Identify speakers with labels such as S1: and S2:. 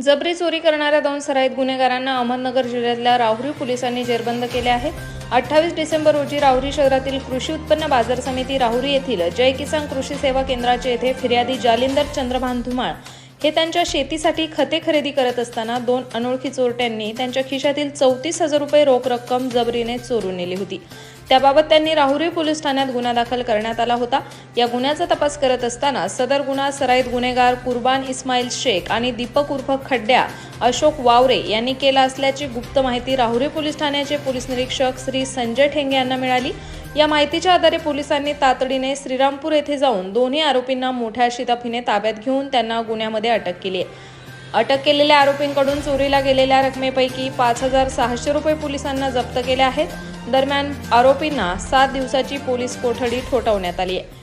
S1: जबरी चोरी करणाऱ्या 2 सराईत गुन्हेगारांना अहमदनगर जिल्ह्यातल्या राहुरी पोलिसांनी जेरबंद केले आहे। 28 डिसेंबर रोजी राहुरी शहरातील कृषी उत्पन्न बाजार समिती राहुरी येथील जय किसान कृषी सेवा केंद्राचे येथे फिर्यादी जालिंदर चंद्रभान धुमाळ हे त्यांच्या शेतीसाठी खते खरेदी करत असताना 2 अनोळखी चोरट्यांनी त्यांच्या खिशातील 34,000 रुपये रोख रक्कम जबरीने चोरून नेली होती। त्याबाबत त्यांनी राहुरी पोलीस ठाण्यात गुन्हा दाखल करण्यात आला होता। या गुन्ह्याचा तपास करत असताना सदर गुन्हा सराईत गुन्हेगार कुर्बान इस्माईल शेख आणि दीपक उर्फ खड्ड्या अशोक वावरे यांनी केला असल्याची गुप्त माहिती राहुरी पोलीस ठाण्याचे पोलीस निरीक्षक श्री संजय ठेंगे यांना मिळाली। या माहितीच्या आधारे पोलिसांनी तातडीने श्रीरामपूर येथे जाऊन दोन्ही आरोपींना मोठ्या शिताफीने ताब्यात घेऊन त्यांना गुन्ह्यामध्ये अटक केली आहे। अटक केलेल्या आरोपींकडून चोरीला गेलेल्या रकमेपैकी 5,600 रुपये पोलिसांना जप्त केले आहेत। दरम्यान आरोपींना 7 दिवसाची पोलीस कोठडी ठोठावण्यात आली आहे।